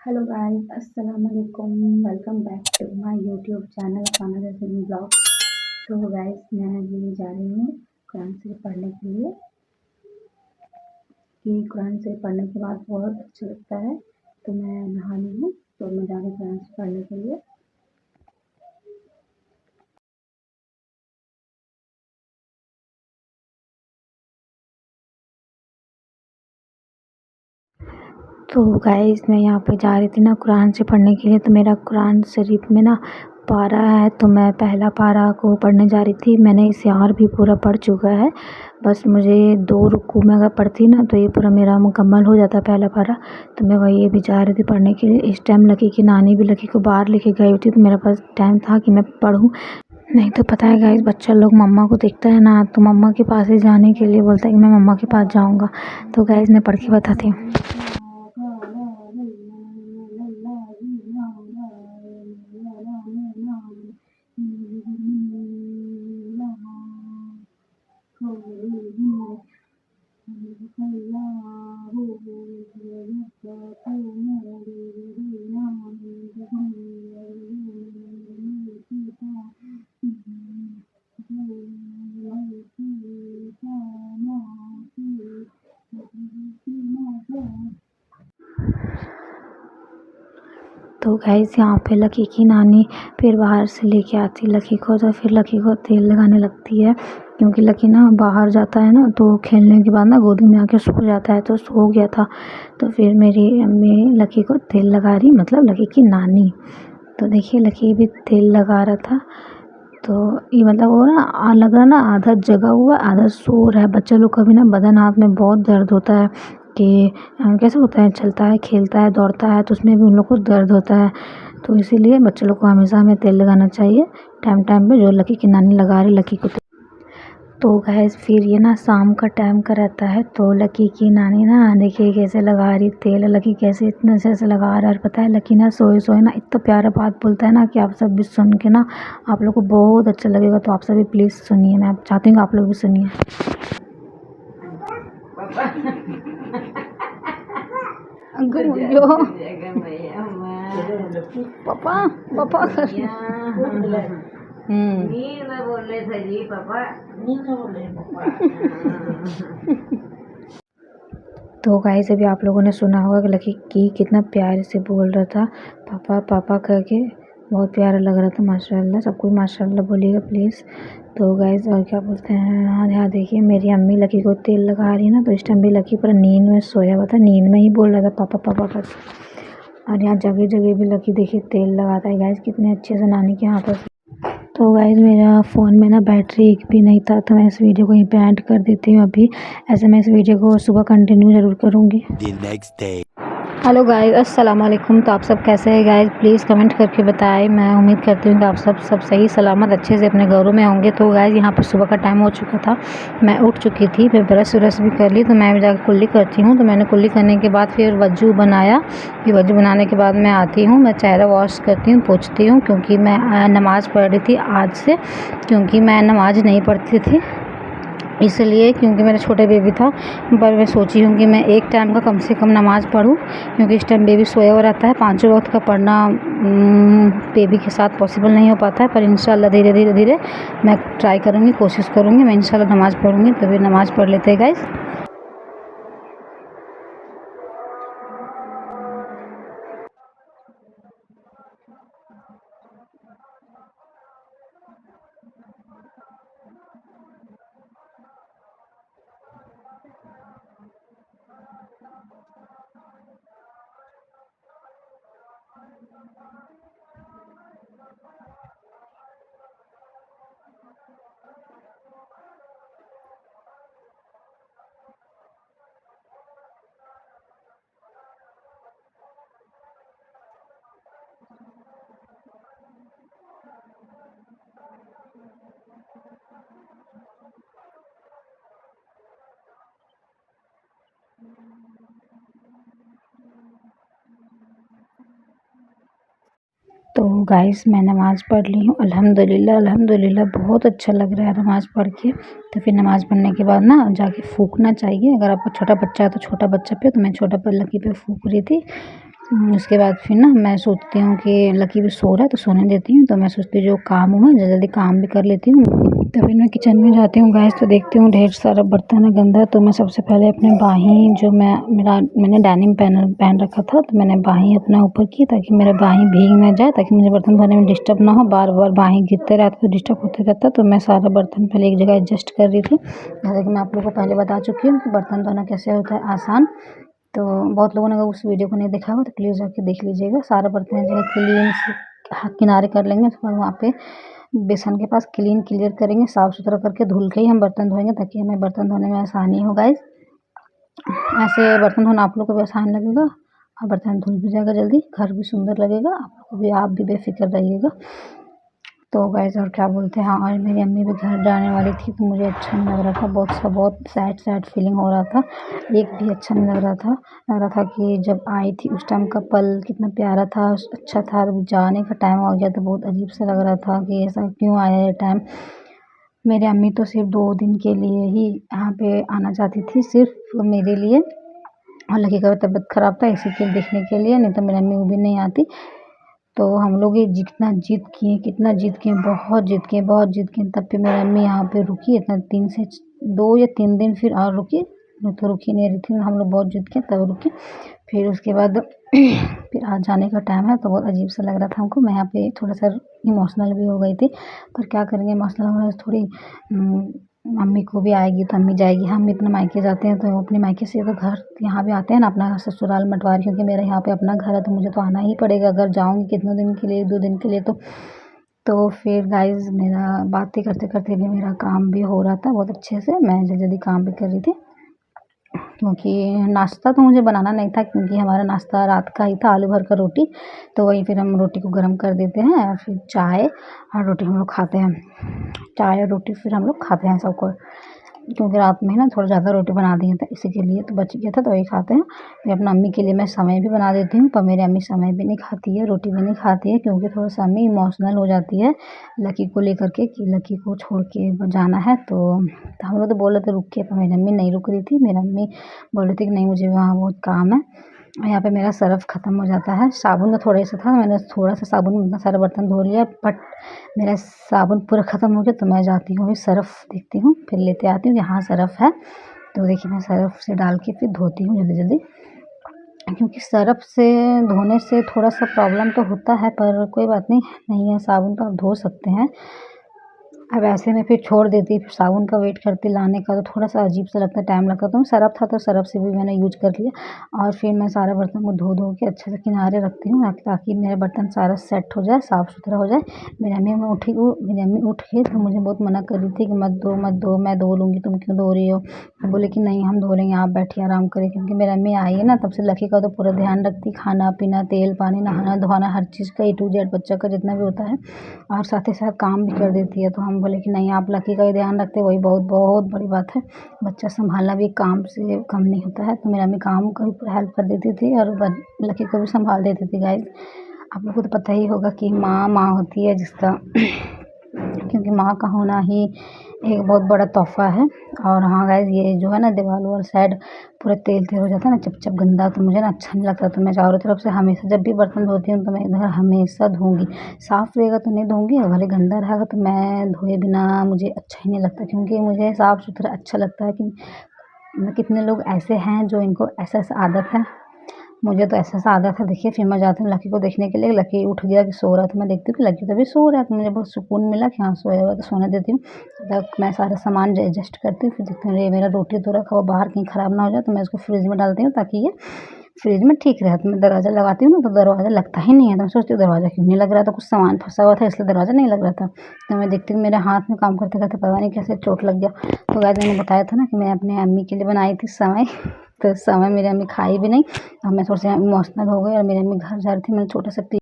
Hello guys, अस्सलाम वालेकुम। Welcome back to my YouTube channel Afana Jaseem blog. तो गाइस, मैं अभी जा रही हूँ कुरान शरीफ पढ़ने के लिए कि कुरान शरीफ पढ़ने के बाद बहुत अच्छा लगता है। तो मैं नहा ली हूँ, तो मैं जा रही हूँ कुरान शरीफ पढ़ने के लिए। तो गाइस, मैं यहाँ पे जा रही थी ना कुरान शरीफ पढ़ने के लिए। तो मेरा कुरान शरीफ में ना पारा है, तो मैं पहला पारा को पढ़ने जा रही थी। मैंने इसे और भी पूरा पढ़ चुका है, बस मुझे 2 रुकू में अगर पढ़ती ना तो ये पूरा मेरा मुकम्मल हो जाता पहला पारा। तो मैं वही अभी जा रही थी पढ़ने के लिए। इस टाइम लकी की नानी भी लकी को बाहर लेके गई हुई थी, तो मेरे पास टाइम था कि मैं पढ़ूँ। नहीं तो पता है गाइस, बच्चा लोग मम्मा को देखता है ना तो मम्मा के पास ही जाने के लिए बोलता है कि मैं मम्मा के पास जाऊँगा। तो गाइस, मैं पढ़ के बताती हूँ। तो गाइस, यहाँ पे लकी की नानी फिर बाहर से लेके आती लकी को, तो फिर लकी को तेल लगाने लगती है, क्योंकि लकी ना बाहर जाता है ना तो खेलने के बाद ना गोदी में आके सो जाता है। तो सो गया था, तो फिर मेरी अम्मी लकी को तेल लगा रही, मतलब लकी की नानी। तो देखिए, लकी भी तेल लगा रहा था। तो ये मतलब वो ना लग रहा ना आधा जगा हुआ आधा सो रहा है। बच्चे लोग का भी ना बदन हाथ में बहुत दर्द होता है कि कैसे होता है, चलता है, खेलता है, दौड़ता है, तो उसमें भी उन लोग को दर्द होता है। तो इसीलिए बच्चे लोग को हमेशा हमें तेल लगाना चाहिए टाइम टाइम पे, जो लकी की नानी लगा रही लकी को तेल। तो गाइस, फिर ये ना शाम का टाइम का रहता है, तो लकी की नानी ना देखिए कैसे लगा रही तेल। लकी कैसे इतना अच्छे से लगा रहा है। और पता है लकी ना सोए सोए ना इतना प्यारा बात बोलता है ना कि आप सब भी सुन के ना आप लोग को बहुत अच्छा लगेगा। तो आप सभी प्लीज़ सुनिए, मैं आप चाहती हूँ कि आप लोग भी सुनिए। पापा पापा नींद में बोले थे जी पापा, नींद में बोले पापा। तो गाइस, अभी आप लोगों ने सुना होगा कि लकी की कितना प्यार से बोल रहा था पापा पापा करके। बहुत प्यारा लग रहा था माशाल्लाह। सब कोई माशाल्लाह बोलिएगा प्लीज़। तो गाइस, और क्या बोलते हैं, हाँ यहाँ देखिए मेरी अम्मी लकी को तेल लगा रही है ना। तो इस टाइम भी लकी पूरा नींद में सोया हुआ था, नींद में ही बोल रहा था पापा पापा करके। और यहाँ जगह जगह भी लकी देखिए तेल लगाता है गाइस, कितने अच्छे से नानी के हाथों से। तो गाइस, मेरा फ़ोन में ना बैटरी एक भी नहीं था, तो मैं इस वीडियो को यहीं पे एंड कर देती हूँ अभी। ऐसे मैं इस वीडियो को सुबह कंटिन्यू ज़रूर करूँगी। हेलो गाइस, अस्सलाम वालेकुम। तो आप सब कैसे हैं गाइस, प्लीज़ कमेंट करके बताएं। मैं उम्मीद करती हूँ कि आप सब सही सलामत अच्छे से अपने घरों में होंगे। तो गाइस, यहाँ पर सुबह का टाइम हो चुका था, मैं उठ चुकी थी, मैं ब्रश व्रश भी कर ली। तो मैं भी जाकर कुल्ली करती हूँ। तो मैंने कुल्ली करने के बाद फिर वज़ू बनाया। फिर वज़ू बनाने के बाद मैं आती हूँ, मैं चेहरा वॉश करती हूँ, पोंछती हूँ, क्योंकि मैं नमाज़ पढ़ रही थी आज से, क्योंकि मैं नमाज़ नहीं पढ़ती थी इसलिए, क्योंकि मेरा छोटा बेबी था। पर मैं सोची हूँ कि मैं एक टाइम का कम से कम नमाज़ पढूँ, क्योंकि इस टाइम बेबी सोया हुआ रहता है। 5 वक्त का पढ़ना बेबी के साथ पॉसिबल नहीं हो पाता है, पर इंशाल्लाह धीरे धीरे धीरे मैं ट्राई करूँगी, कोशिश करूँगी, मैं इंशाल्लाह नमाज़ पढ़ूँगी। तो फिर नमाज़ पढ़ लेते हैं गाइस। तो गाइस, मैं नमाज़ पढ़ ली हूँ, अल्हम्दुलिल्लाह अल्हम्दुलिल्लाह। बहुत अच्छा लग रहा है नमाज़ पढ़ के। तो फिर नमाज़ पढ़ने के बाद ना जाके फूंकना चाहिए। अगर आपका छोटा बच्चा है तो छोटा बच्चा पे, तो मैं छोटा लकी पे फूंक रही थी। उसके बाद फिर ना मैं सोचती हूँ कि लकी भी सो रहा है तो सोने देती हूँ। तो मैं सोचती हूँ जो काम हूँ मैं जल्दी काम भी कर लेती हूँ। तो फिर मैं किचन में जाती हूँ गाइस, तो देखती हूँ ढेर सारा बर्तन है गंदा। तो मैं सबसे पहले अपने बाही जो मैंने डेनिम पहन रखा था, तो मैंने बाही अपना ऊपर की ताकि मेरा बाही भीग ना जाए, ताकि मुझे बर्तन धोने में डिस्टर्ब ना हो। बार बार बाही गिरते रहते तो डिस्टर्ब होते रहता। तो मैं सारा बर्तन पहले एक जगह एडजस्ट कर रही थी। जैसे कि मैं आप लोगों को पहले बता चुकी हूँ कि बर्तन धोना कैसे होता है आसान। तो बहुत लोगों ने अगर उस वीडियो को नहीं देखा हो तो प्लीज़ जाके देख लीजिएगा। सारा बर्तन जो है क्लीन किनारे कर लेंगे। उसके बाद वहाँ पे बेसन के पास क्लियर करेंगे, साफ़ सुथरा करके धुल के ही हम बर्तन धोएंगे ताकि हमें बर्तन धोने में आसानी हो गाइस। ऐसे बर्तन धोना आप लोग को भी आसान लगेगा और बर्तन धुल भी जाएगा जल्दी, घर भी सुंदर लगेगा, आप भी बेफिक्र रहिएगा। तो गाइस और क्या बोलते हैं, हाँ, और मेरी अम्मी भी घर जाने वाली थी तो मुझे अच्छा नहीं लग रहा था, बहुत सैड फीलिंग हो रहा था। एक भी अच्छा नहीं लग रहा था कि जब आई थी उस टाइम का पल कितना प्यारा था, अच्छा था। जाने का टाइम हो गया तो बहुत अजीब सा लग रहा था कि ऐसा क्यों आया ये टाइम। मेरी अम्मी तो सिर्फ 2 दिन के लिए ही यहाँ पे आना चाहती थी, सिर्फ मेरे लिए, और लकी का तबीयत ख़राब था इसी के देखने के लिए, नहीं तो मेरी अम्मी वो भी नहीं आती। तो हम लोग ये कितना जिद किए, बहुत जिद किए, तब भी मेरी अम्मी यहाँ पे रुकी। इतना 2 या 3 दिन फिर और रुकी, नहीं तो रुकी नहीं रही थी। हम लोग बहुत जिद किए तब रुकी। फिर उसके बाद फिर आज जाने का टाइम है तो बहुत अजीब सा लग रहा था हमको। मैं यहाँ पे थोड़ा सा इमोशनल भी हो गई थी, पर क्या करेंगे, इमोशनल होने से थोड़ी मम्मी को भी आएगी तो अम्मी जाएगी। हम इतना मायके जाते हैं तो अपने मायके से तो घर यहाँ भी आते हैं ना, अपना ससुराल मटवार, क्योंकि मेरा यहाँ पे अपना घर है तो मुझे तो आना ही पड़ेगा। अगर जाऊँगी कितने दिन के लिए, 2 दिन के लिए, तो फिर गाइस मेरा बातें करते करते भी मेरा काम भी हो रहा था बहुत अच्छे से। मैं जल्दी काम भी कर रही थी, क्योंकि नाश्ता तो मुझे बनाना नहीं था, क्योंकि हमारा नाश्ता रात का ही था, आलू भर का रोटी। तो वही फिर हम रोटी को गर्म कर देते हैं और फिर चाय और रोटी हम लोग खाते हैं। चाय और रोटी फिर हम लोग खाते हैं सबको, क्योंकि रात में ना थोड़ा ज़्यादा रोटी बना दिए थे इसी के लिए, तो बच गया था तो वही खाते हैं। फिर अपना अम्मी के लिए मैं समय भी बना देती हूँ, पर मेरी अम्मी समय भी नहीं खाती है, रोटी भी नहीं खाती है, क्योंकि थोड़ा सा अम्मी इमोशनल हो जाती है लकी को लेकर के कि लकी को छोड़ के जाना है। तो हम लोग तो बोल रहे थे रुक के, पर मेरी अम्मी नहीं रुक रही थी। मेरी अम्मी बोल रही थी कि नहीं मुझे वहाँ बहुत काम है। यहाँ पे मेरा सर्फ़ ख़त्म हो जाता है, साबुन तो थोड़ा सा था, मैंने थोड़ा सा साबुन में इतना सारा बर्तन धो लिया, बट मेरा साबुन पूरा ख़त्म हो गया। तो मैं जाती हूँ अभी सर्फ़ देखती हूँ, फिर लेते आती हूँ, यहाँ सर्फ़ है। तो देखिए मैं सर्फ़ से डाल के फिर धोती हूँ जल्दी, क्योंकि सर्फ़ से धोने से थोड़ा सा प्रॉब्लम तो होता है, पर कोई बात नहीं है, साबुन तो आप धो सकते हैं। अब ऐसे में फिर छोड़ देती, फिर साबुन का वेट करती लाने का, तो थोड़ा सा अजीब सा लगता है, टाइम लगता है। तो सर्फ़ था तो सर्फ़ से भी मैंने यूज़ कर लिया, और फिर मैं सारे बर्तन को धो के अच्छे से किनारे रखती हूँ, ताकि मेरा बर्तन सारा सेट हो जाए, साफ़ सुथरा हो जाए। मेरी अम्मी उठ के तो मुझे बहुत मना कर रही थी कि मत दो, मैं धो लूँगी, तुम क्यों धो रही हो। मैं बोली कि नहीं हम धो लेंगे, आप बैठिए आराम करिए, क्योंकि मेरी अम्मी आई है ना तब से लकी का तो पूरा ध्यान रखती, खाना पीना, तेल पानी, नहाना धोना, हर चीज़ का A to Z बच्चा का जितना भी होता है, और साथ ही साथ काम भी कर देती है। तो हम बोले कि नहीं आप लकी का ही ध्यान रखते, वही बहुत बड़ी बात है। बच्चा संभालना भी काम से कम नहीं होता है। तो मेरी अम्मी काम का भी पूरा हेल्प कर देती थी और लकी को भी संभाल देती थी। गाइस आप लोग को तो पता ही होगा कि माँ होती है जिसका क्योंकि माँ का होना ही एक बहुत बड़ा तोहफ़ा है। और हाँ गाइस ये जो है ना दीवार वाल साइड पूरा तेल हो जाता है ना, चप गंदा, तो मुझे ना अच्छा नहीं लगता। तो मैं चारों तरफ से हमेशा जब भी बर्तन धोती हूँ तो मैं इधर हमेशा धोऊँगी। साफ़ रहेगा तो नहीं धोऊँगी, भले गंदा रहेगा तो मैं धोए बिना मुझे अच्छा ही नहीं लगता, क्योंकि मुझे साफ़ सुथरा अच्छा लगता है। कि कितने लोग ऐसे हैं जो इनको ऐसा आदत है, मुझे तो ऐसा आदत है। देखिए फिर मैं जाती हूँ लकी को देखने के लिए, लकी उठ गया कि सो रहा था, मैं देखती हूँ कि लकी तभी सो रहा है, तो मुझे बहुत सुकून मिला कि हाँ सोया हुआ, तो सोने देती हूँ। तब मैं सारा सामान एडजस्ट करती हूँ, फिर देखती हूँ ये मेरा रोटी तो रखा हुआ बाहर कहीं ख़राब ना हो जाए, तो मैं इसको फ्रिज में डालती हूँ ताकि ये फ्रिज में ठीक रहे। तो मैं दरवाज़ा लगाती हूँ ना तो दरवाज़ा लगता ही नहीं है, तो मैं सोचती हूँ दरवाज़ा क्यों नहीं लग रहा था, कुछ सामान फँसा हुआ था इसलिए दरवाज़ा नहीं लग रहा था। तो मैं देखती हूँ मेरे हाथ में काम करते करते पता नहीं कैसे चोट लग गया। तो गाइस मैंने बताया था ना कि मैं अपने अम्मी के लिए बनाई थी सेवई, तो सेवई मेरी अम्मी खाई भी नहीं, और मैं थोड़ी सी इमोशनल हो गई, और मेरी अम्मी घर जा रही थी, मैंने छोटा सा